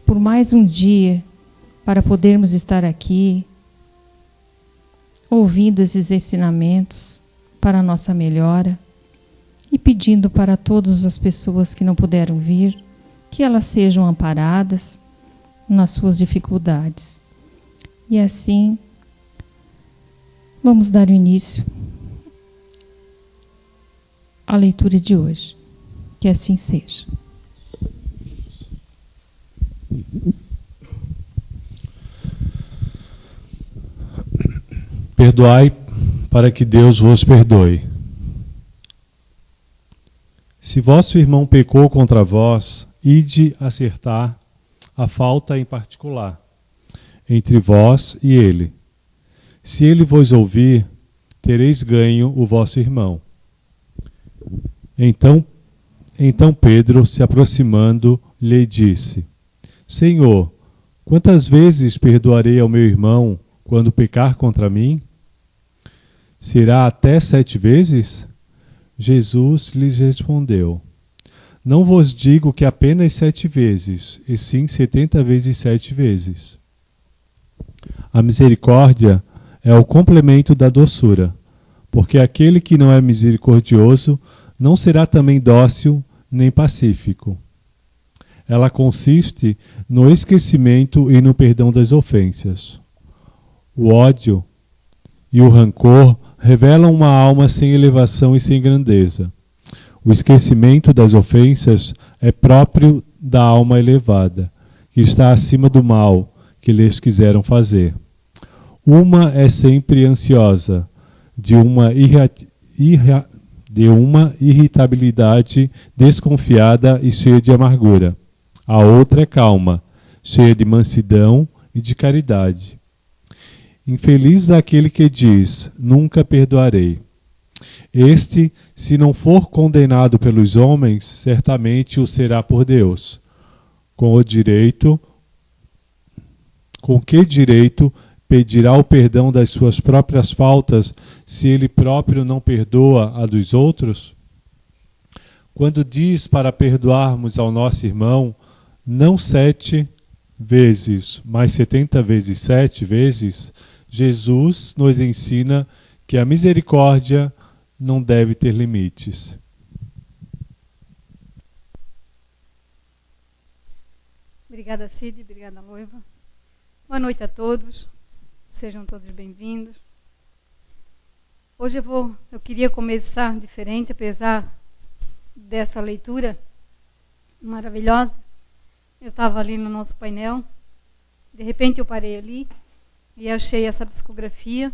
por mais um dia, para podermos estar aqui, ouvindo esses ensinamentos para a nossa melhora e pedindo para todas as pessoas que não puderam vir, que elas sejam amparadas nas suas dificuldades. E assim, vamos dar o início à leitura de hoje. Que assim seja. Perdoai para que Deus vos perdoe. Se vosso irmão pecou contra vós, ide acertar a falta em particular, entre vós e ele. Se ele vos ouvir, tereis ganho o vosso irmão. Então Pedro, se aproximando, lhe disse: Senhor, quantas vezes perdoarei ao meu irmão quando pecar contra mim? Será até 7 vezes? Jesus lhes respondeu: Não vos digo que apenas 7 vezes, e sim 70 vezes 7 vezes. A misericórdia é o complemento da doçura, porque aquele que não é misericordioso não será também dócil nem pacífico. Ela consiste no esquecimento e no perdão das ofensas. O ódio e o rancor revelam uma alma sem elevação e sem grandeza. O esquecimento das ofensas é próprio da alma elevada, que está acima do mal que lhes quiseram fazer. Uma é sempre ansiosa, de uma irritabilidade desconfiada e cheia de amargura. A outra é calma, cheia de mansidão e de caridade. Infeliz daquele que diz: nunca perdoarei. Este, se não for condenado pelos homens, certamente o será por Deus. Com que direito pedirá o perdão das suas próprias faltas, se ele próprio não perdoa a dos outros? Quando diz para perdoarmos ao nosso irmão, não 7 vezes, mas 70 vezes 7 vezes, Jesus nos ensina que a misericórdia não deve ter limites. Obrigada, Cid. Obrigada, Loiva. Boa noite a todos. Sejam todos bem-vindos. Hoje eu queria começar diferente, apesar dessa leitura maravilhosa. Eu estava ali no nosso painel, de repente eu parei ali e achei essa psicografia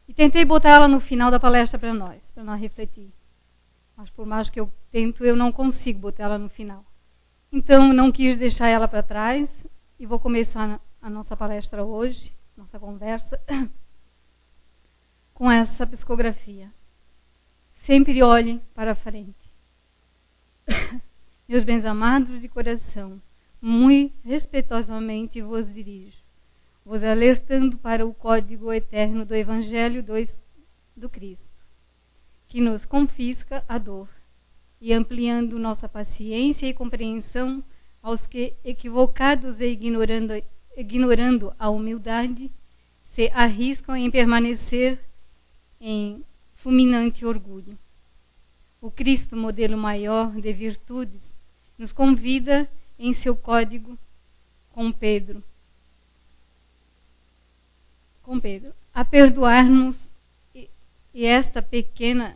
e tentei botar ela no final da palestra para nós refletir. Mas por mais que eu tento, eu não consigo botar ela no final. Então não quis deixar ela para trás e vou começar a nossa palestra hoje, nossa conversa, com essa psicografia. Sempre olhe para frente. Meus bens amados de coração, muito respeitosamente vos dirijo, vos alertando para o código eterno do Evangelho do Cristo, que nos confisca a dor e ampliando nossa paciência e compreensão aos que, equivocados e ignorando a humildade, se arriscam em permanecer em fulminante orgulho. O Cristo, modelo maior de virtudes, nos convida em seu código com Pedro, a perdoar-nos e essa pequena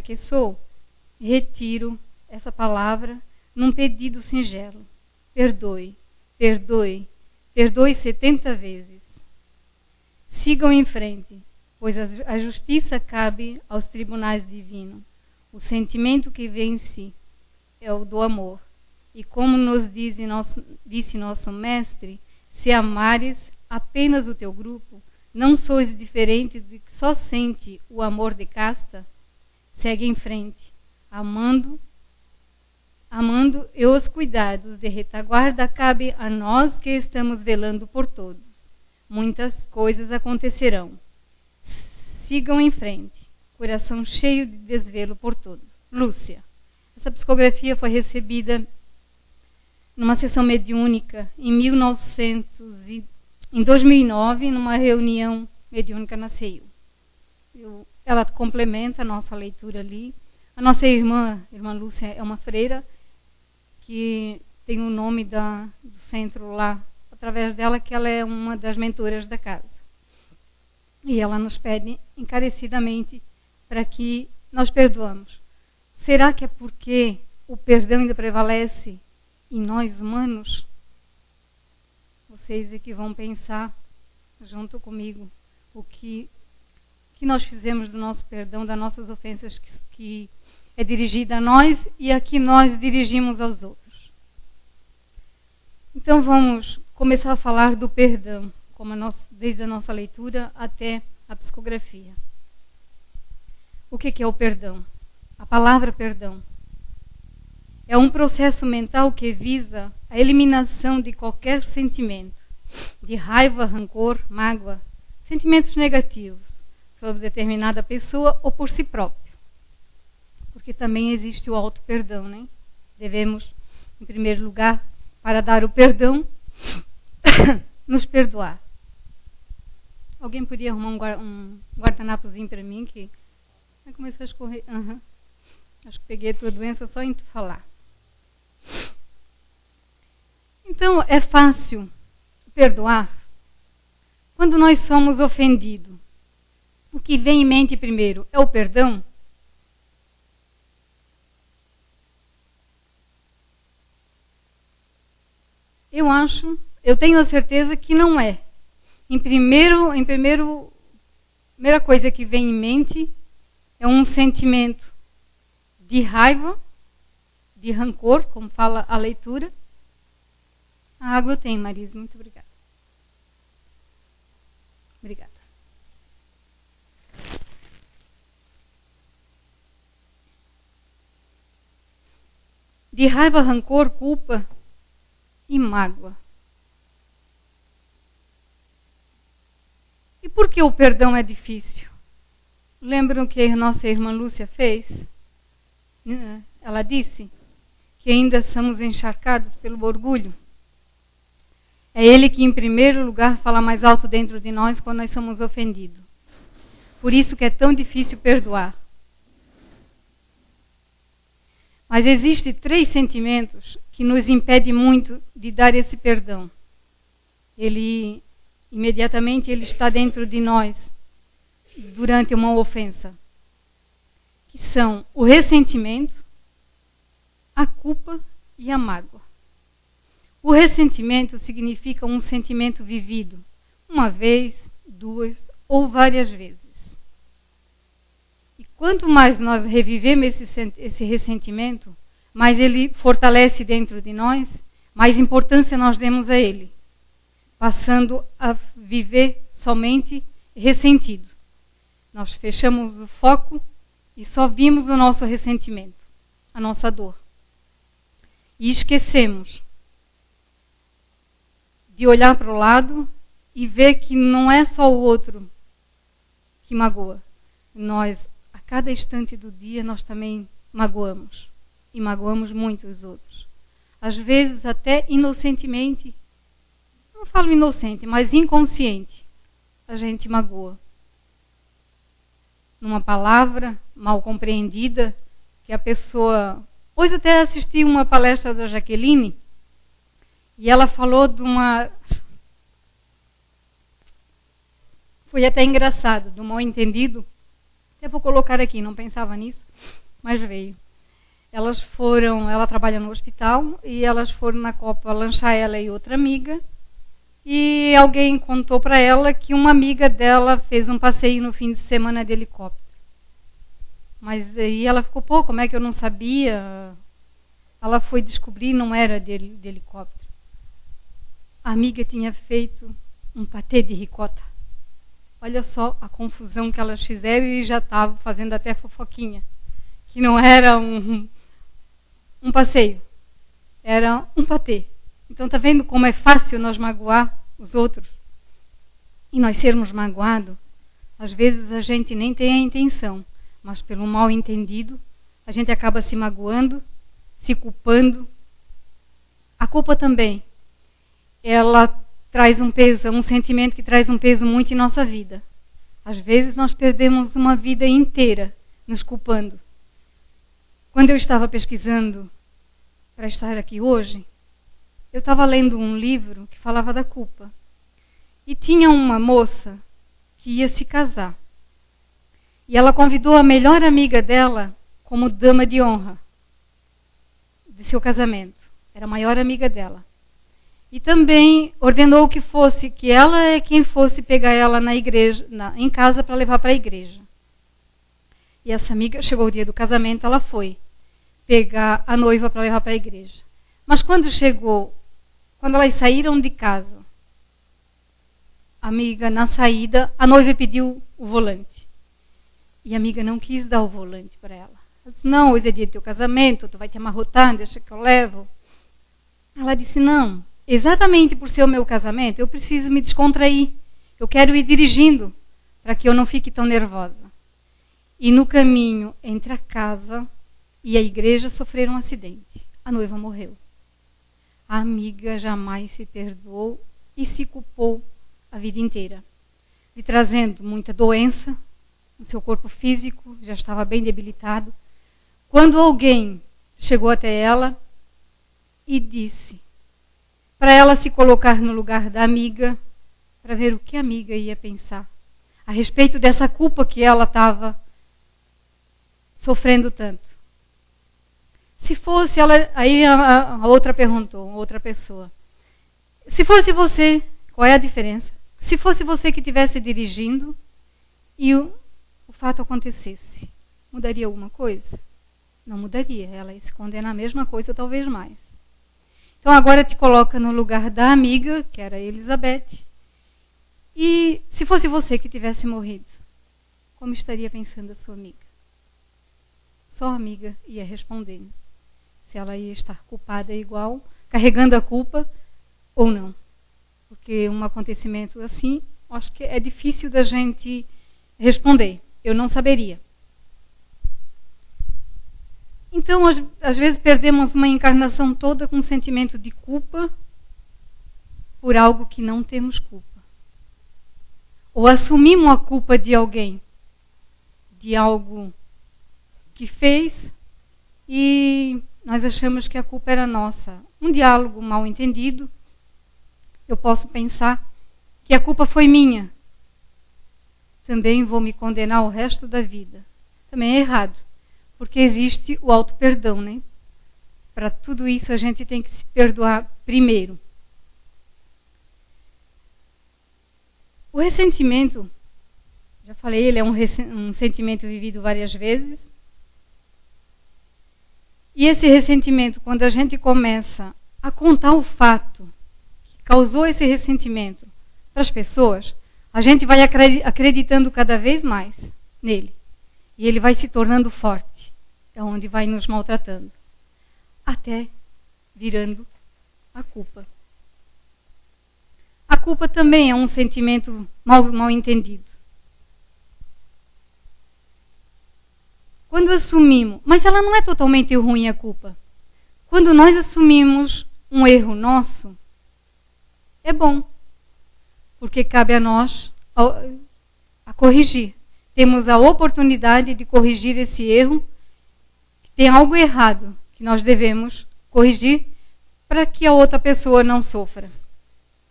que sou, retiro essa palavra num pedido singelo. Perdoe, perdoe, perdoe 70 vezes. Sigam em frente, pois a justiça cabe aos tribunais divinos. O sentimento que vence é o do amor. E como nos disse nosso mestre, se amares apenas o teu grupo, não sois diferente do que só sente o amor de casta, segue em frente, amando e os cuidados de retaguarda cabe a nós que estamos velando por todos. Muitas coisas acontecerão. Sigam em frente, coração cheio de desvelo por tudo. Lúcia. Essa psicografia foi recebida numa sessão mediúnica em 2009, numa reunião mediúnica na CEIU. Ela complementa a nossa leitura ali. A nossa irmã Lúcia, é uma freira que tem o nome do centro lá, através dela, que ela é uma das mentoras da casa. E ela nos pede encarecidamente para que nós perdoamos. Será que é porque o perdão ainda prevalece em nós humanos? Vocês é que vão pensar junto comigo o que nós fizemos do nosso perdão, das nossas ofensas que é dirigida a nós e a que nós dirigimos aos outros. Então vamos começar a falar do perdão, desde a nossa leitura até a psicografia. O que é o perdão? A palavra perdão é um processo mental que visa a eliminação de qualquer sentimento, de raiva, rancor, mágoa, sentimentos negativos sobre determinada pessoa ou por si próprio. Porque também existe o auto-perdão, né? Devemos, em primeiro lugar, para dar o perdão, nos perdoar. Alguém podia arrumar um guardanapozinho para mim que vai começar a escorrer? Acho que peguei a tua doença só em tu falar. Então, é fácil perdoar quando nós somos ofendidos. O que vem em mente primeiro é o perdão? Eu tenho a certeza que não é. Primeira coisa que vem em mente é um sentimento de raiva, de rancor, como fala a leitura. A água eu tenho, Marisa, muito obrigada. Obrigada. De raiva, rancor, culpa e mágoa. E por que o perdão é difícil? Lembram que a nossa irmã Lúcia fez? Ela disse que ainda somos encharcados pelo orgulho. É ele que, em primeiro lugar, fala mais alto dentro de nós quando nós somos ofendidos. Por isso que é tão difícil perdoar. Mas existem 3 sentimentos que nos impedem muito de dar esse perdão. Imediatamente ele está dentro de nós durante uma ofensa. Que são o ressentimento, a culpa e a mágoa. O ressentimento significa um sentimento vivido uma vez, 2 ou várias vezes. E quanto mais nós revivemos esse ressentimento, mais ele fortalece dentro de nós, mais importância nós demos a ele, passando a viver somente ressentido. Nós fechamos o foco e só vimos o nosso ressentimento, a nossa dor. E esquecemos de olhar para o lado e ver que não é só o outro que magoa. Nós, a cada instante do dia, nós também magoamos. E magoamos muito os outros. Às vezes até inocentemente, não falo inocente, mas inconsciente, a gente magoa. Numa palavra mal compreendida, que a pessoa... Hoje até assisti uma palestra da Jaqueline, e ela falou de uma... Foi até engraçado, do mal entendido. Até vou colocar aqui, não pensava nisso, mas veio. Ela trabalha no hospital, e elas foram na Copa lanchar, ela e outra amiga, e alguém contou para ela que uma amiga dela fez um passeio no fim de semana de helicóptero. Mas aí ela ficou, como é que eu não sabia? Ela foi descobrir, não era de helicóptero. A amiga tinha feito um patê de ricota. Olha só a confusão que elas fizeram e já estavam fazendo até fofoquinha. Que não era um passeio, era um patê. Então está vendo como é fácil nós magoar os outros? E nós sermos magoados, às vezes a gente nem tem a intenção, mas pelo mal entendido, a gente acaba se magoando, se culpando, A culpa também, ela traz um peso, é um sentimento que traz um peso muito em nossa vida. Às vezes nós perdemos uma vida inteira nos culpando. Quando eu estava pesquisando para estar aqui hoje, eu estava lendo um livro que falava da culpa. E tinha uma moça que ia se casar. E ela convidou a melhor amiga dela como dama de honra de seu casamento. Era a maior amiga dela. E também ordenou que ela é quem fosse pegar ela na igreja, em casa para levar para a igreja. E essa amiga, chegou o dia do casamento, ela foi pegar a noiva para levar para a igreja. Mas quando elas saíram de casa, a amiga, na saída, a noiva pediu o volante. E a amiga não quis dar o volante para ela. Ela disse, não, hoje é dia do teu casamento, tu vai te amarrotar, deixa que eu levo. Ela disse, não, exatamente por ser o meu casamento, eu preciso me descontrair. Eu quero ir dirigindo, para que eu não fique tão nervosa. E no caminho entre a casa e a igreja sofreram um acidente. A noiva morreu. A amiga jamais se perdoou e se culpou a vida inteira, lhe trazendo muita doença no seu corpo físico, já estava bem debilitado. Quando alguém chegou até ela e disse para ela se colocar no lugar da amiga, para ver o que a amiga ia pensar a respeito dessa culpa que ela estava sofrendo tanto. Se fosse ela, aí a outra perguntou, outra pessoa, se fosse você, qual é a diferença? Se fosse você que estivesse dirigindo e o fato acontecesse, mudaria alguma coisa? Não mudaria, ela ia se condenar a mesma coisa, talvez mais. Então agora te coloca no lugar da amiga, que era Elizabeth, e se fosse você que tivesse morrido, como estaria pensando a sua amiga? Só a amiga ia respondendo se ela ia estar culpada igual, carregando a culpa ou não. Porque um acontecimento assim, acho que é difícil da gente responder. Eu não saberia. Então, às vezes perdemos uma encarnação toda com um sentimento de culpa por algo que não temos culpa. Ou assumimos a culpa de alguém, de algo que fez, e nós achamos que a culpa era nossa. Um diálogo mal entendido, eu posso pensar que a culpa foi minha. Também vou me condenar o resto da vida. Também é errado, porque existe o auto-perdão, né? Para tudo isso a gente tem que se perdoar primeiro. O ressentimento, já falei, ele é um sentimento vivido várias vezes. E esse ressentimento, quando a gente começa a contar o fato que causou esse ressentimento para as pessoas, a gente vai acreditando cada vez mais nele. E ele vai se tornando forte. É onde vai nos maltratando. Até virando a culpa. A culpa também é um sentimento mal entendido. Quando assumimos, mas ela não é totalmente ruim a culpa. Quando nós assumimos um erro nosso, é bom. Porque cabe a nós a corrigir. Temos a oportunidade de corrigir esse erro, que tem algo errado que nós devemos corrigir para que a outra pessoa não sofra.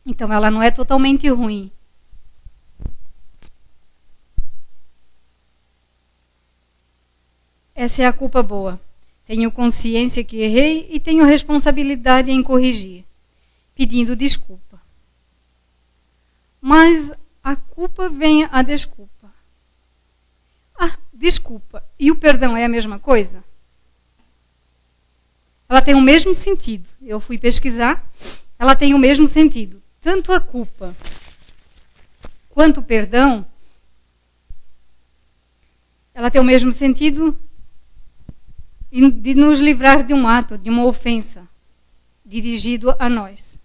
Então ela não é totalmente ruim. Essa é a culpa boa. Tenho consciência que errei e tenho responsabilidade em corrigir, pedindo desculpa. Mas a culpa vem a desculpa. Ah, desculpa. E o perdão é a mesma coisa? Ela tem o mesmo sentido. Eu fui pesquisar, ela tem o mesmo sentido. Tanto a culpa quanto o perdão, ela tem o mesmo sentido de nos livrar de um ato, de uma ofensa dirigido a nós.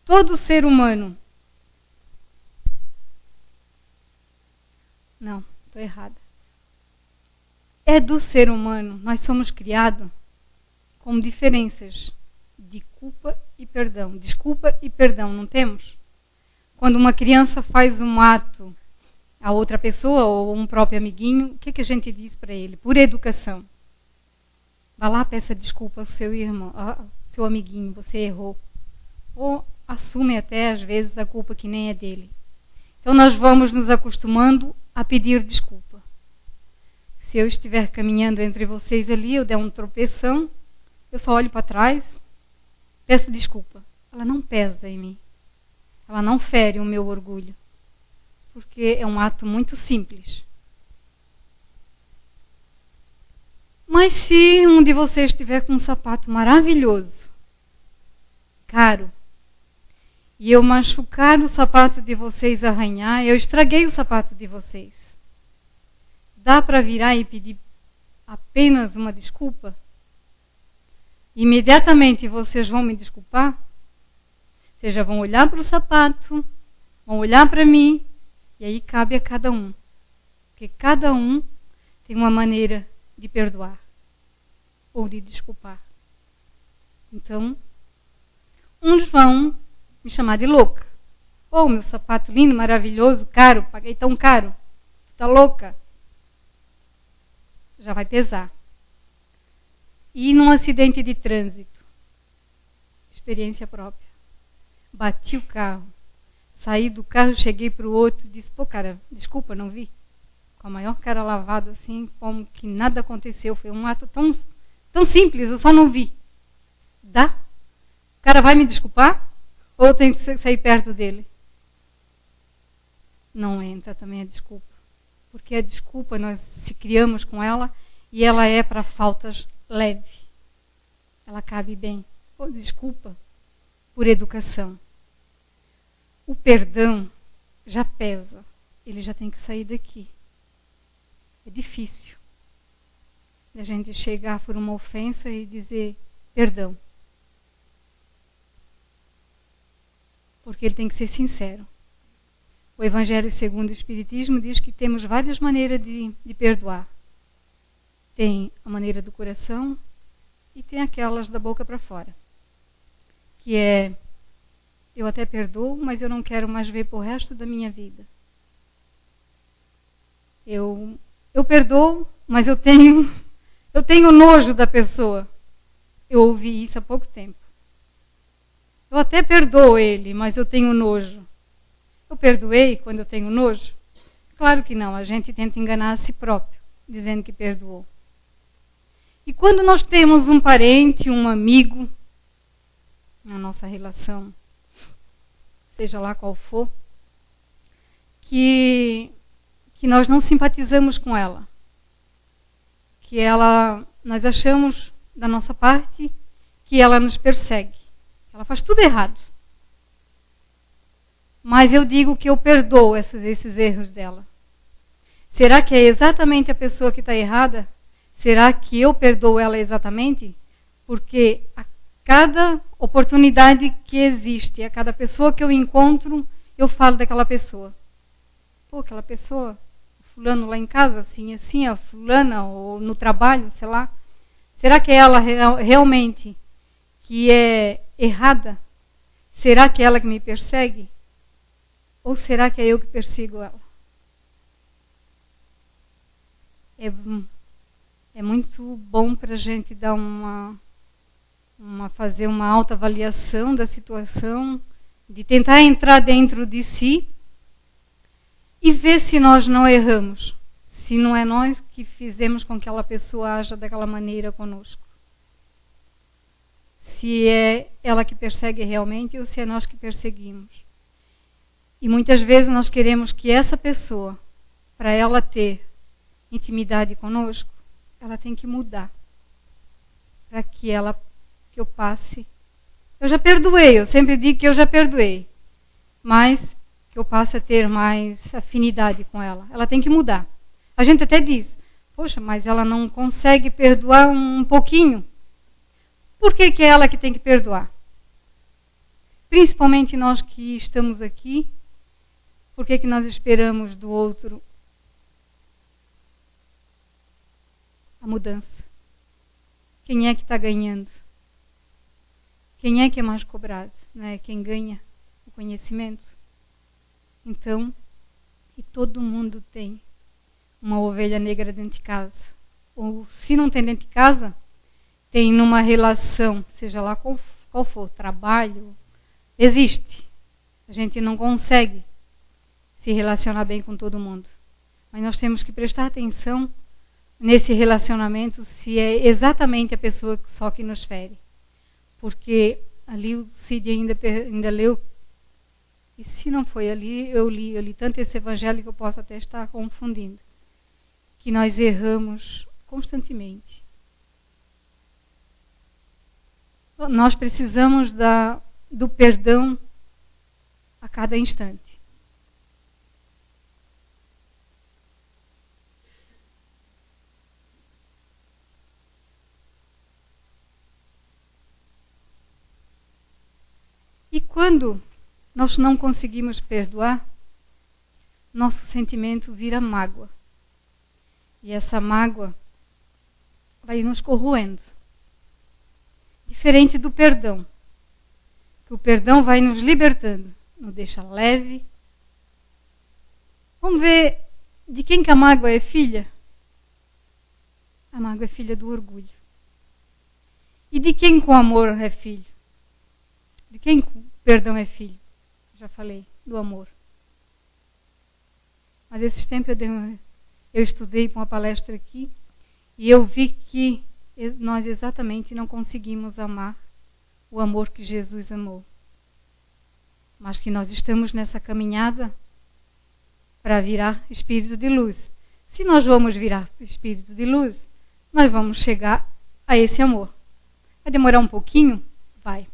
Todo ser humano... Não, estou errada. É do ser humano. Nós somos criados como diferenças de culpa e perdão. Desculpa e perdão, não temos? Quando uma criança faz um ato a outra pessoa ou um próprio amiguinho, o que a gente diz para ele? Por educação. Vá lá, peça desculpa ao seu irmão, ao seu amiguinho, você errou. Ou assume até, às vezes, a culpa que nem é dele. Então, nós vamos nos acostumando a pedir desculpa. Se eu estiver caminhando entre vocês ali, eu der um tropeção, eu só olho para trás, peço desculpa. Ela não pesa em mim. Ela não fere o meu orgulho. Porque é um ato muito simples. Mas se um de vocês estiver com um sapato maravilhoso, caro, e eu machucar o sapato de vocês, arranhar, eu estraguei o sapato de vocês, dá para virar e pedir apenas uma desculpa? Imediatamente vocês vão me desculpar? Ou seja, vão olhar para o sapato, vão olhar para mim, e aí cabe a cada um. Porque cada um tem uma maneira de perdoar ou de desculpar. Então, uns vão me chamar de louca. Oh, meu sapato lindo, maravilhoso, caro, paguei tão caro. Tu tá louca? Já vai pesar. E num acidente de trânsito, experiência própria. Bati o carro. Saí do carro, cheguei para o outro e disse, pô, cara, desculpa, não vi. Com a maior cara lavada, assim, como que nada aconteceu. Foi um ato tão simples, eu só não vi. Dá? O cara vai me desculpar? Ou eu tenho que sair perto dele? Não entra também a desculpa. Porque a desculpa, nós se criamos com ela e ela é para faltas leves. Ela cabe bem. Pô, desculpa. Por educação. O perdão já pesa. Ele já tem que sair daqui. É difícil. A gente chegar por uma ofensa e dizer perdão. Porque ele tem que ser sincero. O Evangelho segundo o Espiritismo diz que temos várias maneiras de perdoar. Tem a maneira do coração e tem aquelas da boca para fora. Que é, eu até perdoo, mas eu não quero mais ver por resto da minha vida. Eu perdoo, mas eu tenho nojo da pessoa. Eu ouvi isso há pouco tempo. Eu até perdoo ele, mas eu tenho nojo. Eu perdoei quando eu tenho nojo? Claro que não, a gente tenta enganar a si próprio, dizendo que perdoou. E quando nós temos um parente, um amigo, na nossa relação, seja lá qual for, que nós não simpatizamos com ela, que nós achamos da nossa parte que ela nos persegue, ela faz tudo errado. Mas eu digo que eu perdoo esses erros dela. Será que é exatamente a pessoa que está errada? Será que eu perdoo ela exatamente? Porque a cada oportunidade que existe, a cada pessoa que eu encontro, eu falo daquela pessoa. Pô, aquela pessoa, fulano lá em casa, assim, a fulana, ou no trabalho, sei lá. Será que é ela realmente que é errada? Será que é ela que me persegue? Ou será que é eu que persigo ela? É muito bom para a gente dar fazer uma autoavaliação da situação, de tentar entrar dentro de si e ver se nós não erramos, se não é nós que fizemos com que aquela pessoa haja daquela maneira conosco. Se é ela que persegue realmente ou se é nós que perseguimos. E muitas vezes nós queremos que essa pessoa, para ela ter intimidade conosco, ela tem que mudar. Para que eu passe. Eu já perdoei, eu sempre digo que eu já perdoei. Mas que eu passe a ter mais afinidade com ela. Ela tem que mudar. A gente até diz, poxa, mas ela não consegue perdoar um pouquinho. Por que é ela que tem que perdoar? Principalmente nós que estamos aqui. Por que nós esperamos do outro a mudança? quem é que está ganhando? Quem é que é mais cobrado? Não é quem ganha o conhecimento? Então, e todo mundo tem uma ovelha negra dentro de casa. Ou se não tem dentro de casa, tem numa relação, seja lá qual for, trabalho, existe. A gente não consegue se relacionar bem com todo mundo. Mas nós temos que prestar atenção nesse relacionamento se é exatamente a pessoa só que nos fere. Porque ali o Cid ainda leu, e se não foi ali, eu li tanto esse evangelho que eu posso até estar confundindo, que nós erramos constantemente. Nós precisamos do perdão a cada instante. E quando nós não conseguimos perdoar, nosso sentimento vira mágoa. E essa mágoa vai nos corroendo. Diferente do perdão. Que o perdão vai nos libertando, nos deixa leve. Vamos ver de quem que a mágoa é filha? A mágoa é filha do orgulho. E de quem com amor é filho? De quem com perdão é filho? Já falei, do amor. Mas esses tempos eu estudei para uma palestra aqui e eu vi que nós exatamente não conseguimos amar o amor que Jesus amou. Mas que nós estamos nessa caminhada para virar espírito de luz. Se nós vamos virar espírito de luz, nós vamos chegar a esse amor. Vai demorar um pouquinho? Vai.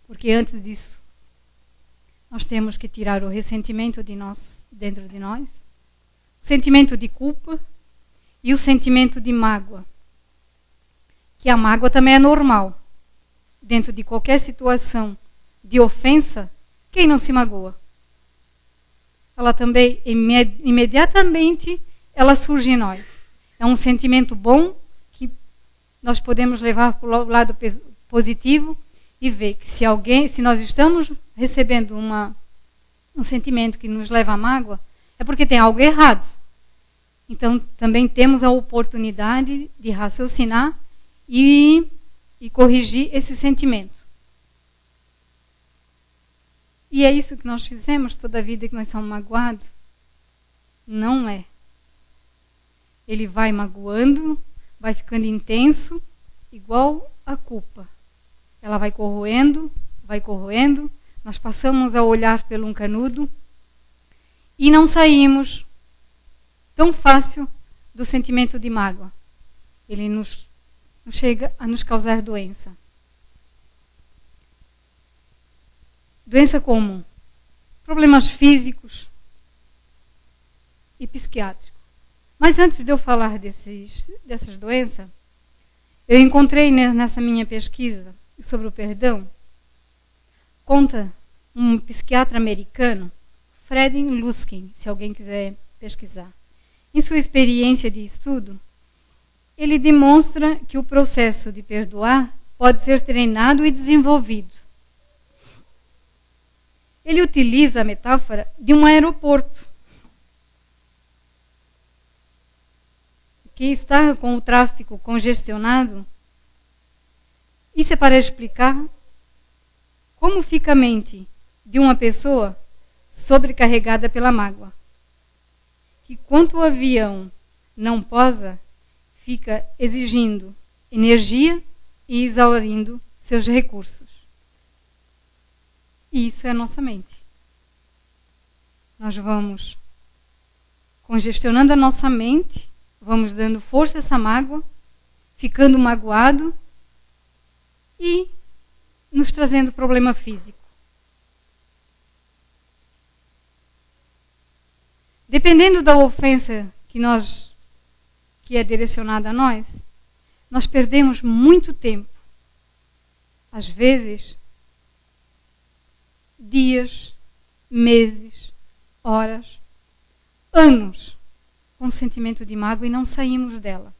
Porque antes disso, nós temos que tirar o ressentimento dentro de nós, o sentimento de culpa e o sentimento de mágoa. Que a mágoa também é normal. Dentro de qualquer situação de ofensa, quem não se magoa? Ela também, imediatamente, ela surge em nós. É um sentimento bom que nós podemos levar para o lado positivo e ver que se nós estamos recebendo um sentimento que nos leva à mágoa, é porque tem algo errado. Então, também temos a oportunidade de raciocinar e corrigir esse sentimento. E é isso que nós fizemos toda a vida que nós somos magoados? Não é. Ele vai magoando, vai ficando intenso, igual a culpa. Ela vai corroendo, nós passamos a olhar pelo um canudo e não saímos tão fácil do sentimento de mágoa. Ele nos chega a nos causar doença. Doença como problemas físicos e psiquiátricos. Mas antes de eu falar dessas doenças, eu encontrei nessa minha pesquisa sobre o perdão, conta um psiquiatra americano, Fred Luskin, se alguém quiser pesquisar. Em sua experiência de estudo, ele demonstra que o processo de perdoar pode ser treinado e desenvolvido. Ele utiliza a metáfora de um aeroporto que está com o tráfego congestionado. Isso é para explicar como fica a mente de uma pessoa sobrecarregada pela mágoa. Que quando o avião não pousa, fica exigindo energia e exaurindo seus recursos. E isso é a nossa mente. Nós vamos congestionando a nossa mente, vamos dando força a essa mágoa, ficando magoado e nos trazendo problema físico. Dependendo da ofensa que é direcionada a nós perdemos muito tempo. Às vezes, dias, meses, horas, anos com sentimento de mágoa e não saímos dela.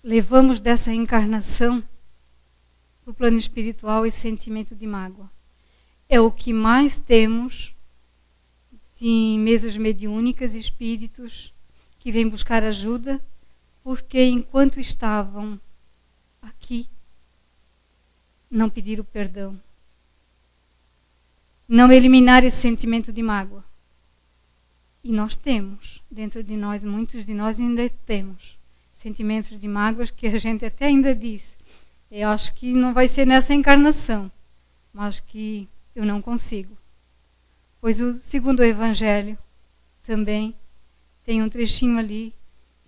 levamos dessa encarnação para o plano espiritual esse sentimento de mágoa. É o que mais temos em mesas mediúnicas, espíritos que vêm buscar ajuda, porque enquanto estavam aqui, não pediram perdão. Não eliminar esse sentimento de mágoa. E nós temos, dentro de nós, muitos de nós ainda temos sentimentos de mágoas que a gente até ainda diz. Eu acho que não vai ser nessa encarnação, mas que eu não consigo. Pois segundo o Evangelho, também tem um trechinho ali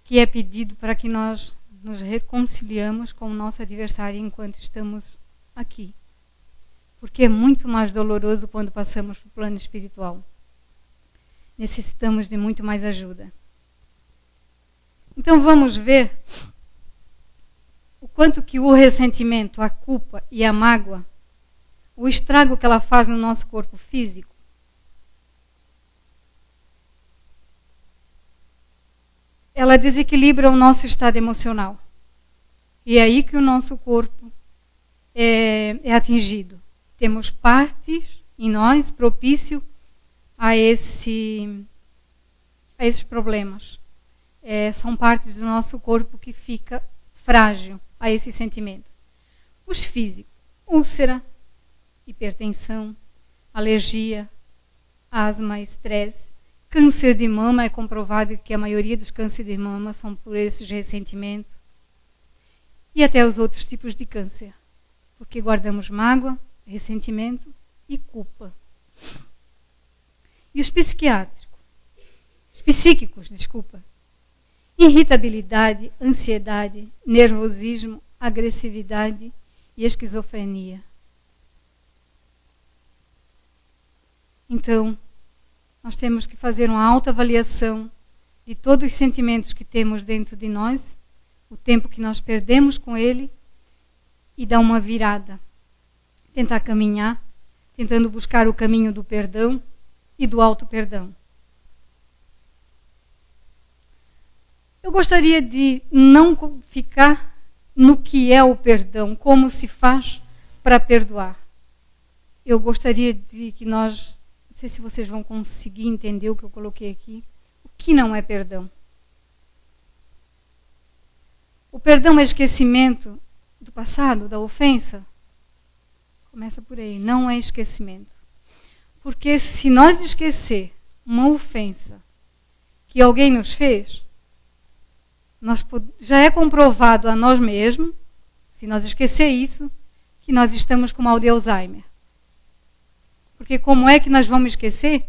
que é pedido para que nós nos reconciliamos com o nosso adversário enquanto estamos aqui. Porque é muito mais doloroso quando passamos para o plano espiritual. Necessitamos de muito mais ajuda. Então vamos ver o quanto que o ressentimento, a culpa e a mágoa, o estrago que ela faz no nosso corpo físico. Ela desequilibra o nosso estado emocional. E é aí que o nosso corpo é atingido. Temos partes em nós propício a esses problemas. São partes do nosso corpo que fica frágil a esse sentimento. Os físicos, úlcera, hipertensão, alergia, asma, estresse, câncer de mama, é comprovado que a maioria dos cânceres de mama são por esses ressentimentos. E até os outros tipos de câncer, porque guardamos mágoa, ressentimento e culpa. E os psíquicos, irritabilidade, ansiedade, nervosismo, agressividade e esquizofrenia. Então, nós temos que fazer uma autoavaliação de todos os sentimentos que temos dentro de nós, o tempo que nós perdemos com ele, e dar uma virada. Tentar caminhar, tentando buscar o caminho do perdão e do auto-perdão. Eu gostaria de não ficar no que é o perdão, como se faz para perdoar. Eu gostaria de que nós, não sei se vocês vão conseguir entender o que eu coloquei aqui, o que não é perdão. O perdão é esquecimento do passado, da ofensa. Começa por aí, não é esquecimento. Porque se nós esquecer uma ofensa que alguém nos fez, já é comprovado a nós mesmos, se nós esquecer isso, que nós estamos com mal de Alzheimer. Porque como é que nós vamos esquecer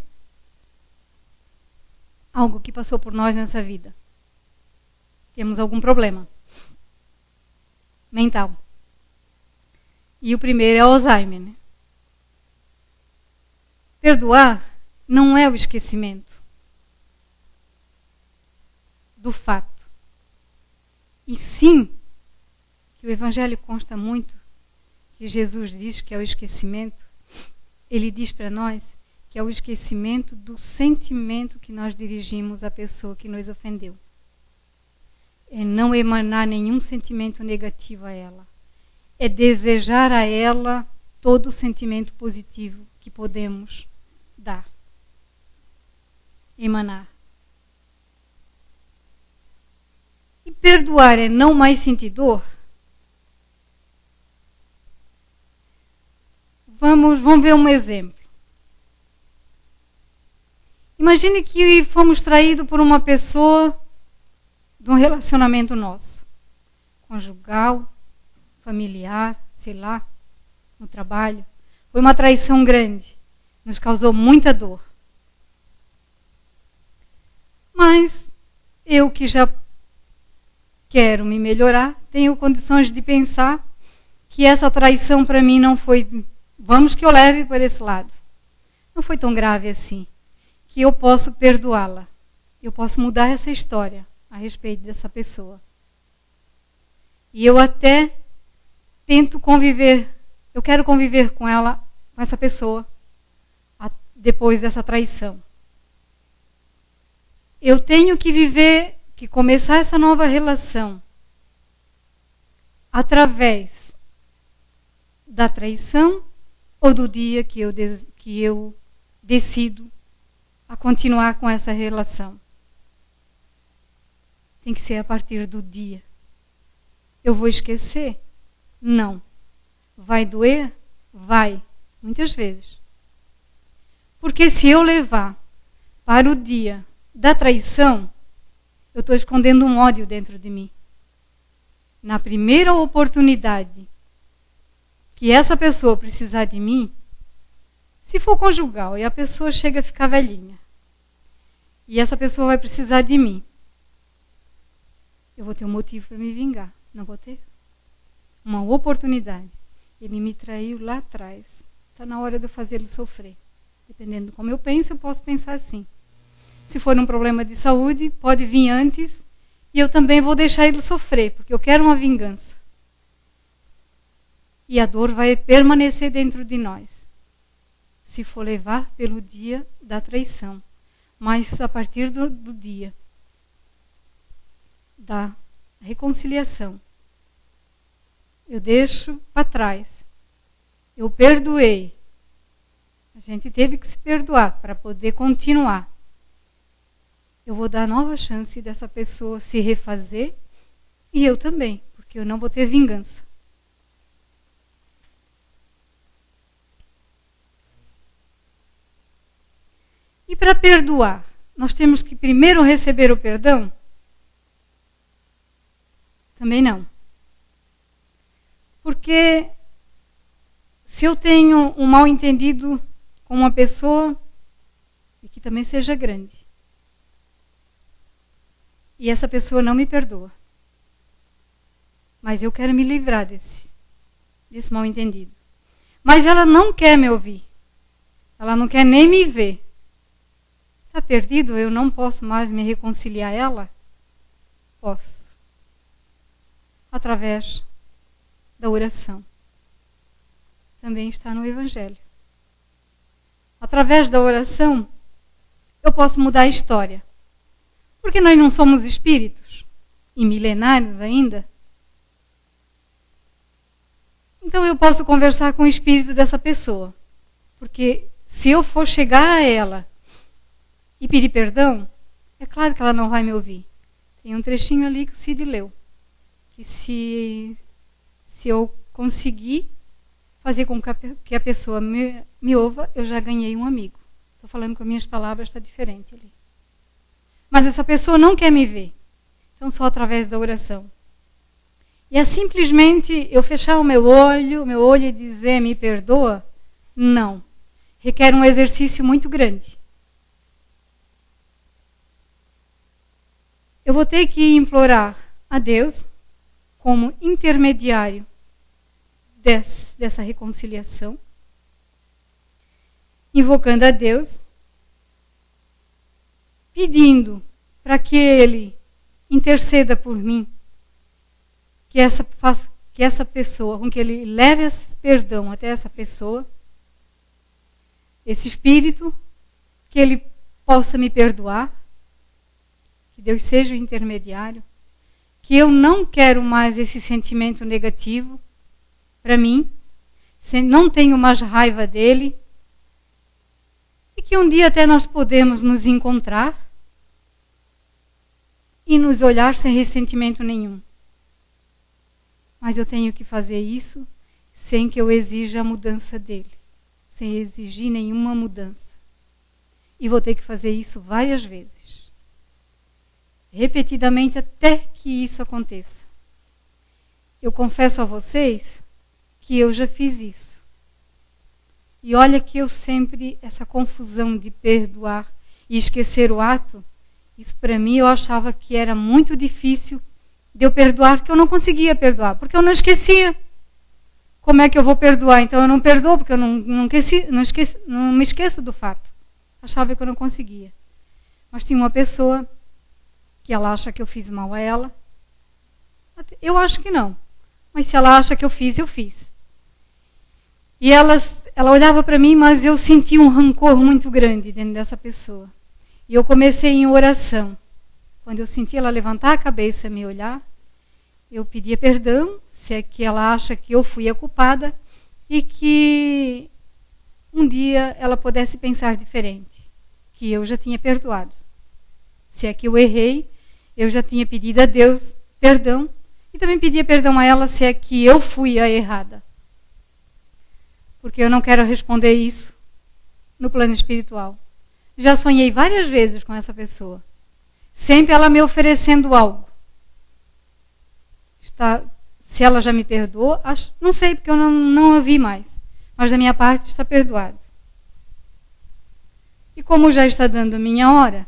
algo que passou por nós nessa vida? Temos algum problema mental. E o primeiro é o Alzheimer, né? Perdoar não é o esquecimento do fato. E sim, que o Evangelho consta muito, que Jesus diz que é o esquecimento, ele diz para nós que é o esquecimento do sentimento que nós dirigimos à pessoa que nos ofendeu. É não emanar nenhum sentimento negativo a ela. É desejar a ela todo o sentimento positivo que podemos dar. Emanar. E perdoar é não mais sentir dor? Vamos ver um exemplo. Imagine que fomos traídos por uma pessoa de um relacionamento nosso. Conjugal, familiar, sei lá, no trabalho. Foi uma traição grande. Nos causou muita dor. Mas eu que já quero me melhorar, tenho condições de pensar que essa traição para mim não foi... Vamos que eu leve por esse lado. Não foi tão grave assim. Que eu posso perdoá-la. Eu posso mudar essa história a respeito dessa pessoa. E eu até tento conviver. Eu quero conviver com ela, com essa pessoa, depois dessa traição. Eu tenho que viver, que começar essa nova relação através da traição ou do dia que eu decido a continuar com essa relação. Tem que ser a partir do dia. Eu vou esquecer? Não. Vai doer? Vai. Muitas vezes. Porque se eu levar para o dia da traição, eu estou escondendo um ódio dentro de mim. Na primeira oportunidade que essa pessoa precisar de mim, se for conjugal e a pessoa chega a ficar velhinha, e essa pessoa vai precisar de mim, eu vou ter um motivo para me vingar. Não vou ter? Uma oportunidade. Ele me traiu lá atrás. Está na hora de eu fazê-lo sofrer. Dependendo de como eu penso, eu posso pensar assim. Se for um problema de saúde, pode vir antes, e eu também vou deixar ele sofrer, porque eu quero uma vingança. E a dor vai permanecer dentro de nós, se for levar pelo dia da traição. Mas a partir do dia da reconciliação, eu deixo para trás. Eu perdoei. A gente teve que se perdoar para poder continuar. Eu vou dar nova chance dessa pessoa se refazer, e eu também, porque eu não vou ter vingança. E para perdoar, nós temos que primeiro receber o perdão? Também não. Porque se eu tenho um mal entendido com uma pessoa, e que também seja grande, e essa pessoa não me perdoa, mas eu quero me livrar desse mal entendido, mas ela não quer me ouvir, ela não quer nem me ver, está perdido? Eu não posso mais me reconciliar a ela? Posso. Através da oração. Também está no Evangelho. Através da oração, eu posso mudar a história. Porque nós não somos espíritos, e milenários ainda. Então eu posso conversar com o espírito dessa pessoa. Porque se eu for chegar a ela e pedir perdão, é claro que ela não vai me ouvir. Tem um trechinho ali que o Cid leu. Que se eu conseguir fazer com que a pessoa me ouva, eu já ganhei um amigo. Estou falando com as minhas palavras, está diferente ali. Mas essa pessoa não quer me ver. Então só através da oração. E é simplesmente eu fechar o meu olho e dizer me perdoa? Não. Requer um exercício muito grande. Eu vou ter que implorar a Deus como intermediário dessa reconciliação, invocando a Deus, pedindo para que Ele interceda por mim, que essa pessoa, com que Ele leve esse perdão até essa pessoa, esse espírito, que Ele possa me perdoar, que Deus seja o intermediário, que eu não quero mais esse sentimento negativo para mim, não tenho mais raiva dele, e que um dia até nós podemos nos encontrar e nos olhar sem ressentimento nenhum. Mas eu tenho que fazer isso sem que eu exija a mudança dele, sem exigir nenhuma mudança. E vou ter que fazer isso várias vezes, repetidamente, até que isso aconteça. Eu confesso a vocês que eu já fiz isso. E olha que eu sempre, essa confusão de perdoar e esquecer o ato, isso para mim eu achava que era muito difícil de eu perdoar, porque eu não conseguia perdoar, porque eu não esquecia. Como é que eu vou perdoar? Então eu não perdoo, porque eu não me esqueço do fato. Achava que eu não conseguia. Mas tinha uma pessoa que ela acha que eu fiz mal a ela. Eu acho que não. Mas se ela acha que eu fiz, eu fiz. E ela olhava para mim, mas eu senti um rancor muito grande dentro dessa pessoa. E eu comecei em oração. Quando eu senti ela levantar a cabeça e me olhar, eu pedia perdão, se é que ela acha que eu fui a culpada e que um dia ela pudesse pensar diferente, que eu já tinha perdoado. Se é que eu errei, eu já tinha pedido a Deus perdão e também pedia perdão a ela se é que eu fui a errada. Porque eu não quero responder isso no plano espiritual. Já sonhei várias vezes com essa pessoa. Sempre ela me oferecendo algo. Se ela já me perdoou, não sei, porque eu não a vi mais. Mas da minha parte está perdoado. E como já está dando a minha hora,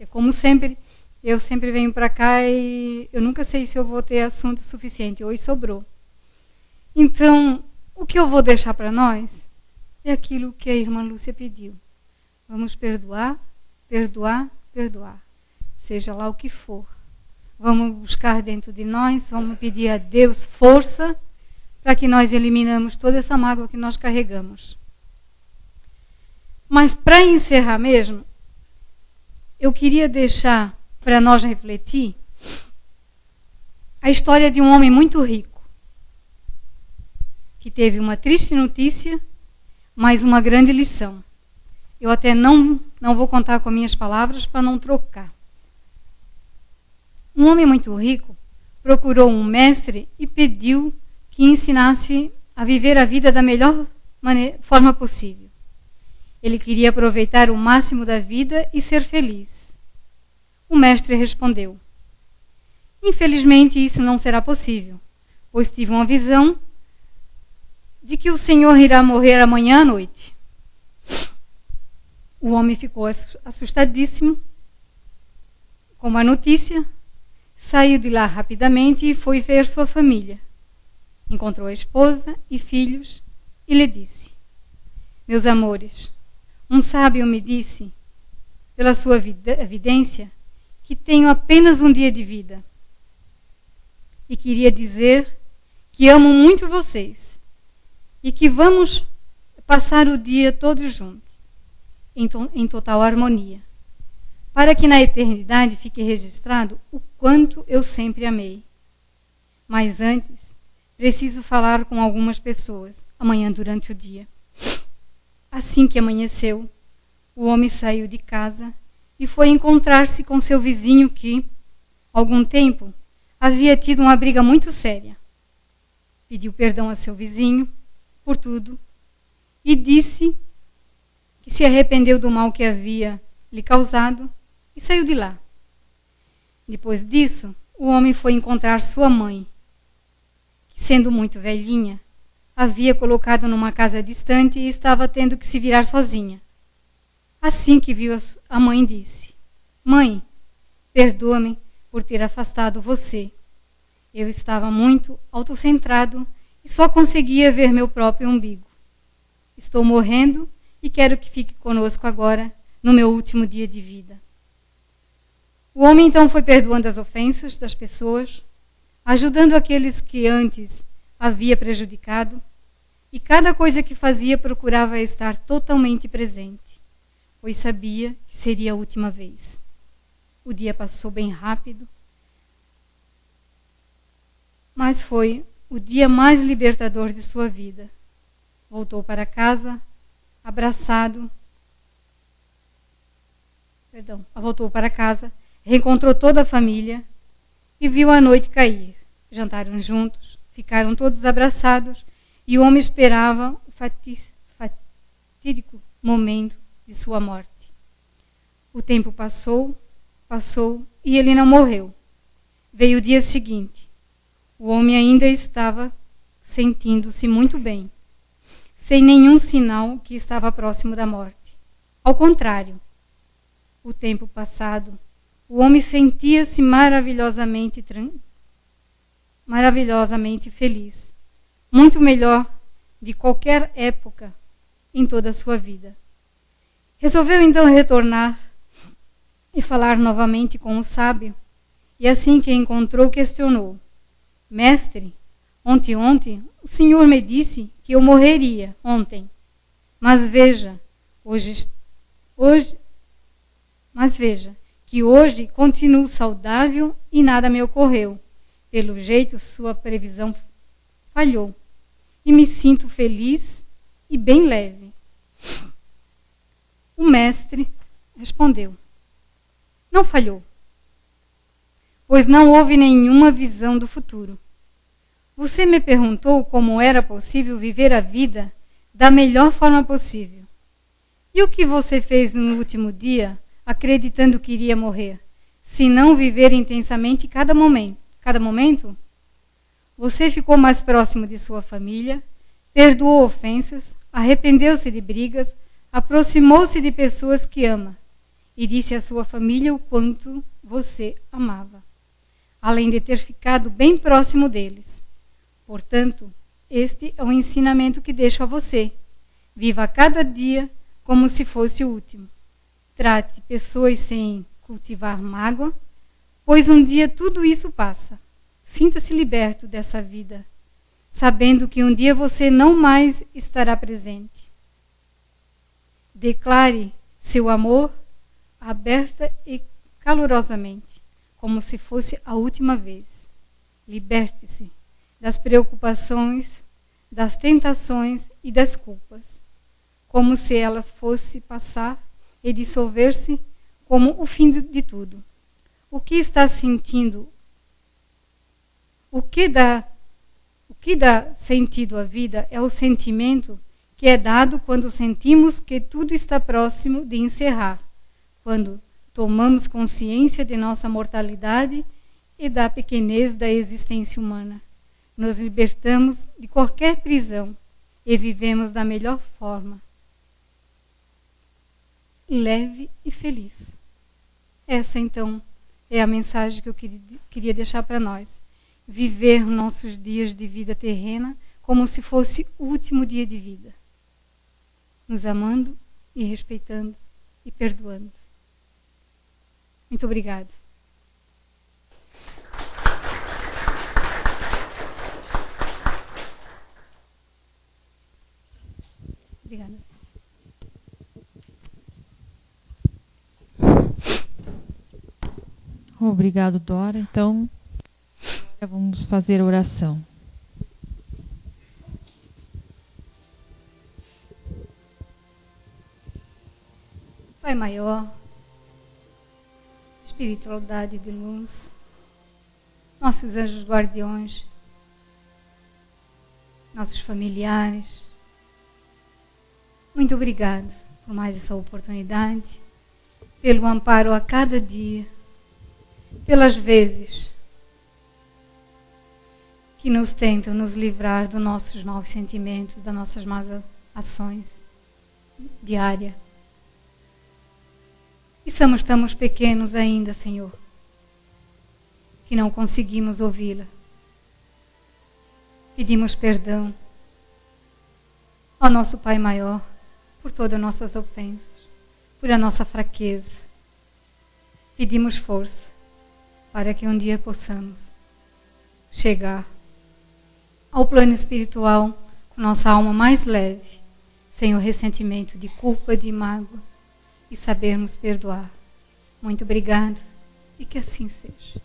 como sempre, eu sempre venho para cá e eu nunca sei se eu vou ter assunto suficiente. Hoje sobrou. Então, o que eu vou deixar para nós é aquilo que a irmã Lúcia pediu. Vamos perdoar, perdoar, perdoar. Seja lá o que for. Vamos buscar dentro de nós, vamos pedir a Deus força para que nós eliminamos toda essa mágoa que nós carregamos. Mas para encerrar mesmo, eu queria deixar para nós refletir a história de um homem muito rico, que teve uma triste notícia, mas uma grande lição. Eu até não vou contar com minhas palavras para não trocar. Um homem muito rico procurou um mestre e pediu que ensinasse a viver a vida da melhor forma possível. Ele queria aproveitar o máximo da vida e ser feliz. O mestre respondeu: infelizmente isso não será possível, pois tive uma visão de que o senhor irá morrer amanhã à noite. O homem ficou assustadíssimo com a notícia, saiu de lá rapidamente e foi ver sua família. Encontrou a esposa e filhos e lhe disse: meus amores, um sábio me disse, pela sua evidência, que tenho apenas um dia de vida. E queria dizer que amo muito vocês e que vamos passar o dia todos juntos, em total harmonia, para que na eternidade fique registrado o quanto eu sempre amei. Mas antes, preciso falar com algumas pessoas, amanhã durante o dia. Assim que amanheceu, o homem saiu de casa e foi encontrar-se com seu vizinho que, há algum tempo, havia tido uma briga muito séria. Pediu perdão a seu vizinho por tudo e disse que se arrependeu do mal que havia lhe causado e saiu de lá. Depois disso, o homem foi encontrar sua mãe, que, sendo muito velhinha, havia colocado numa casa distante e estava tendo que se virar sozinha. Assim que viu a mãe, disse: mãe, perdoa-me por ter afastado você. Eu estava muito autocentrado e só conseguia ver meu próprio umbigo. Estou morrendo e quero que fique conosco agora, no meu último dia de vida. O homem então foi perdoando as ofensas das pessoas, ajudando aqueles que antes havia prejudicado, e cada coisa que fazia procurava estar totalmente presente, pois sabia que seria a última vez. O dia passou bem rápido, mas foi o dia mais libertador de sua vida. Voltou para casa, voltou para casa, reencontrou toda a família e viu a noite cair. Jantaram juntos, ficaram todos abraçados e o homem esperava o fatídico momento de sua morte. O tempo passou e ele não morreu. Veio o dia seguinte. O homem ainda estava sentindo-se muito bem, sem nenhum sinal que estava próximo da morte. Ao contrário, o tempo passado, o homem sentia-se maravilhosamente feliz, muito melhor de qualquer época em toda a sua vida. Resolveu então retornar e falar novamente com o sábio, e assim que encontrou, questionou: mestre, ontem o senhor me disse que eu morreria ontem, mas veja que hoje continuo saudável e nada me ocorreu. Pelo jeito, sua previsão falhou. E me sinto feliz e bem leve. O mestre respondeu: não falhou, pois não houve nenhuma visão do futuro. Você me perguntou como era possível viver a vida da melhor forma possível. E o que você fez no último dia, acreditando que iria morrer, se não viver intensamente cada momento? Você ficou mais próximo de sua família, perdoou ofensas, arrependeu-se de brigas, aproximou-se de pessoas que ama e disse à sua família o quanto você amava, além de ter ficado bem próximo deles. Portanto, este é o ensinamento que deixo a você. Viva cada dia como se fosse o último. Trate pessoas sem cultivar mágoa, pois um dia tudo isso passa. Sinta-se liberto dessa vida, sabendo que um dia você não mais estará presente. Declare seu amor aberta e calorosamente, como se fosse a última vez. Liberte-se das preocupações, das tentações e das culpas, como se elas fossem passar e dissolver-se como o fim de tudo. O que está sentindo? O que dá sentido à vida é o sentimento que é dado quando sentimos que tudo está próximo de encerrar, quando tomamos consciência de nossa mortalidade e da pequenez da existência humana. Nos libertamos de qualquer prisão e vivemos da melhor forma, leve e feliz. Essa, então, é a mensagem que eu queria deixar para nós. Viver nossos dias de vida terrena como se fosse o último dia de vida, nos amando e respeitando e perdoando. Muito obrigada. Obrigada. Obrigado, Dora. Então, vamos fazer a oração. Pai maior, espiritualidade de luz, nossos anjos guardiões, nossos familiares, muito obrigado por mais essa oportunidade, pelo amparo a cada dia, pelas vezes que nos tentam nos livrar dos nossos maus sentimentos, das nossas más ações diárias. E somos tão pequenos ainda, Senhor, que não conseguimos ouvi-la. Pedimos perdão ao nosso Pai maior por todas as nossas ofensas, por a nossa fraqueza. Pedimos força para que um dia possamos chegar ao plano espiritual com nossa alma mais leve, sem o ressentimento de culpa, de mágoa, e sabermos perdoar. Muito obrigado e que assim seja.